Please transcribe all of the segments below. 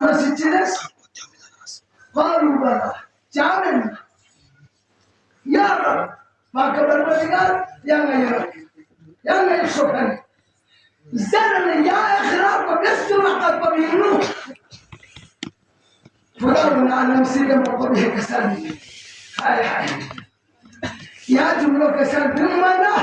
مسجدس قالوا بلى جعلنا يا رب ما كبر بلغار يا غيرك يا غير شكرا زرنا يا إخراق بيسوا قد بينو فلان على مسيرة مقبله كسرني هاي يا جملة كسر بمنا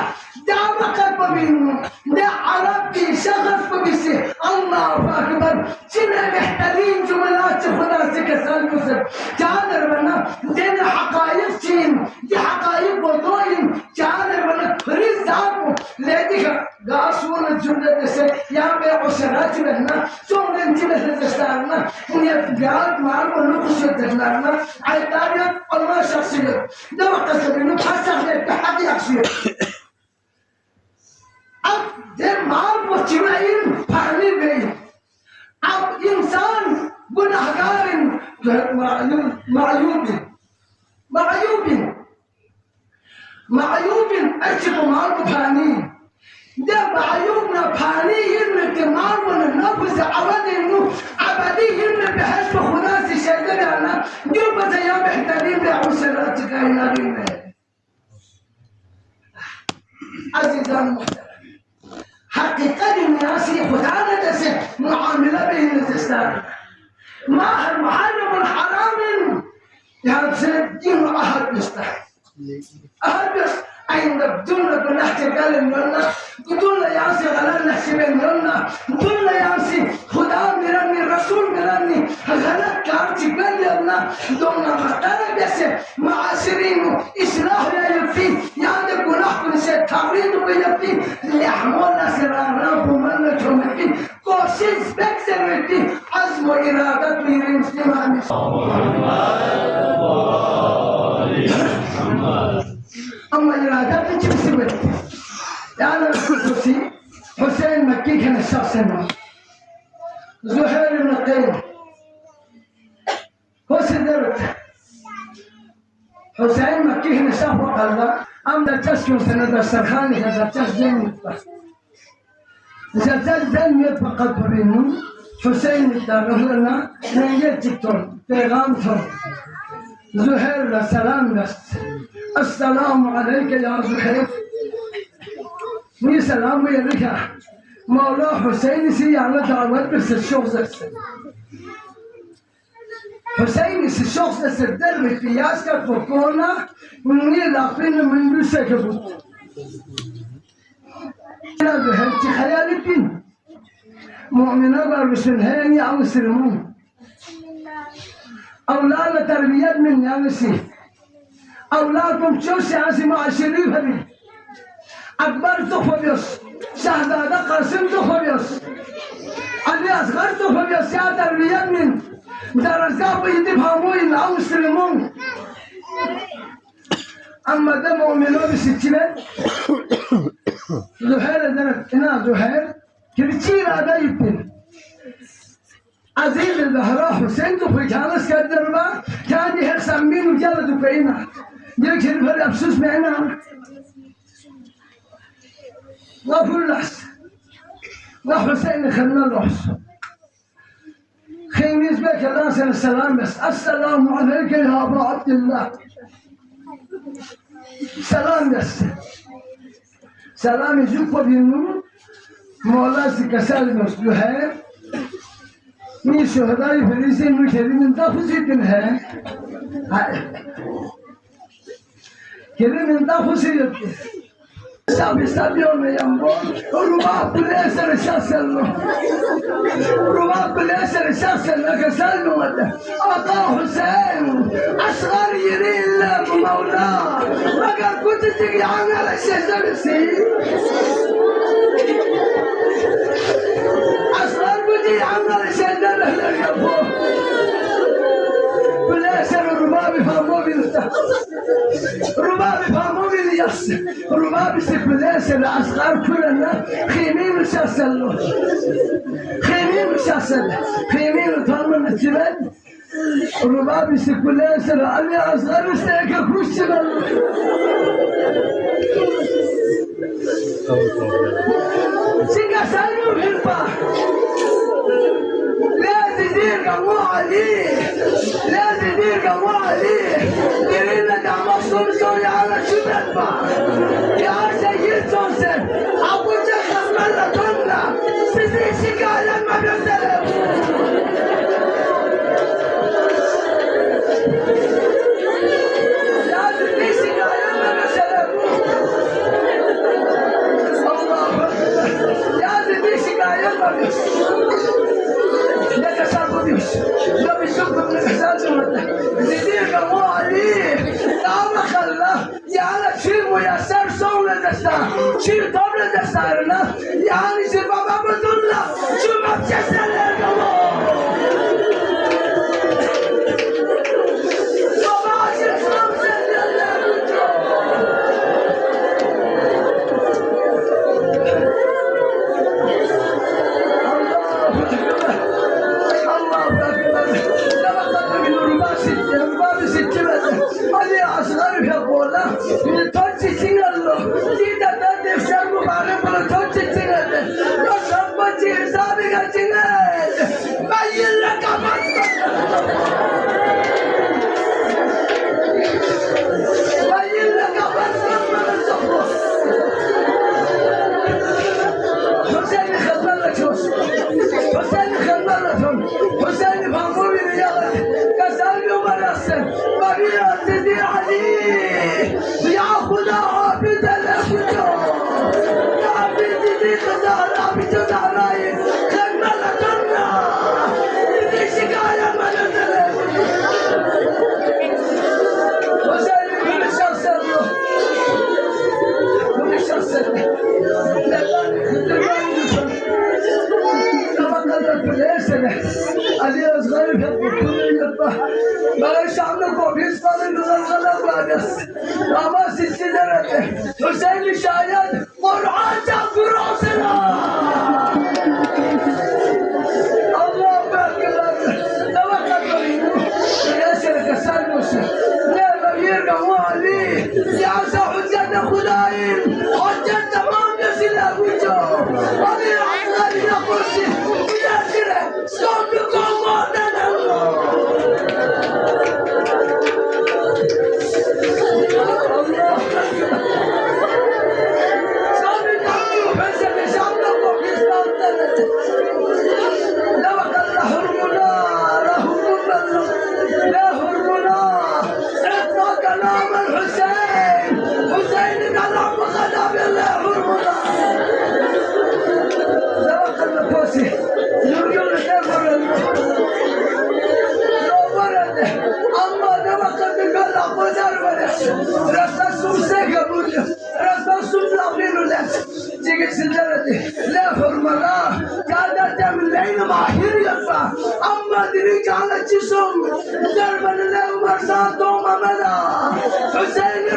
دعوة قد بينو ده عربي شغف بيسي الله أكبر شنا محتاجين جملات خدا سكسر مسلم جانر بنا دين حقائق شين دي حقائق بطوين جانر بنا رزاق لديك قاسون الجملة دسه يا بيع وشراج بنا سون انتبه لتستارنا ونيفقات معلوم ونقص يتغلارنا عيطاريا الله شخصية ده وقت سبينو بحسق لك حد يخشيه अब जब माल को चिराइन पानी गई अब इंसान गुनाहगार मायूबिन अच्छे को माल को पानी जब मायूब ना पानी इनमें के माल को नफ्स अबदी नु अबदी इनमें बहस को खुदा से शर्त आना जो बजाया बेहतरीन है उसरात का इनामी में अजीजान حقيقة الناس خدانا دسه معاملة بين الزستان ما المحرم والحرام يا سيدين أهل بيستحي أهل بيست أين بدون بنحتقال النونا بدون ياسي غلال نحسب النونا بدون ياسي خدا مرني رسول مرني غلط كارتي قال لنا دونا مقالة بيسه معاشرين إصلاح لا يفي يعني قناح كنسي تغريد ويفي ليحملنا سرارنا ومنا جمعين كوشيز بكسر ويفي عزم وإرادة ويرين سلمان أما إرادة تجيب سويت يعني حسين مكي كان الشخص النار زهير بن القيم وسدرت حسين مكي كان الشخص الله أما تسكن سنة السرخان إذا تسجن زلزال فقط برينو حسين الدار لنا نيتكتون بيغامتون زهير السلام بس السلام عليك يا زهير مي سلام عليك مولا حسين سي على دعوات بس الشخص حسين سي الشخص الدرب في ياسكا فوكونا مني لاقين من بسكبوت يا زهير تخيالك مؤمنة برسلهين يا مسلمون أولاد تربية من يا مسيح أولادكم شو سياسي معاشرين هذي أكبر تخفيص شهداء قاسم تخفيص اللي أصغر تخفيص يا تربية من درجات بيتفهمون أو مسلمون أما ده مؤمنون بستينات زهير درت هنا زهير كرتير هذا يبين عزيز الزهراء حسين في جالس كدربا كان يحسن مين وجلد فينا يكشف الأبسوس معنا لا فلس لا حسين خلنا الرحس خيميز بك الله سنة السلام بس السلام عليك يا أبا عبد الله سلام بس سلام يجوك وبينو مولاسي كسالي مسلوحة مي شهداء فلسطين من تفسيرها كلمة من تفسيرها سابيون يامبون رباط بالأسر شاسلو رباط بالأسر شاسلو كسالو أعطى حسين أصغر يرين له مولاه أقل كنت تجي عنه على الشجر أصغر بدي عنه الشجر لليابون بالأسر ربابي فهمو بالله ربابي فهمو بالياس ربابي بالأسر أصغر كلنا خيمين وشاسلو خيمين وشاسل خيمين وطالما الجبال ربابي بالأسر أنا أصغر استيقى كوش سيقى سالو بالبا لازم زدير قمو علي لا زدير قمو علي ديرينا دعم صومسون على شبتبا يا سيد صومسن أبو جخص ملا طنلا سيدي شكالا ما بيسلم يا سيدي شكالا ما بيسلم الله يا سيدي شكالا ما بيسلم لك سابوديوس لو بيشوفك لك سابوديوس زدير قمو علي دعم خلا يعني شيء ميسر صون الدستان شيء طبل الدستاننا يعني شيء بابا بدولا شو ما بتشتغل القمو بابا عشان خمسة Hüseyin şayet Kur'an'ca kurasına Allahu Ekber Tevekkel ya şereke sarmışsın ne gayir gavali ya hüccet Hudayim hüccet tamam nesile gücü Ali Azgari yapırsın müdahire sondu kalmadan Allah Hüseyin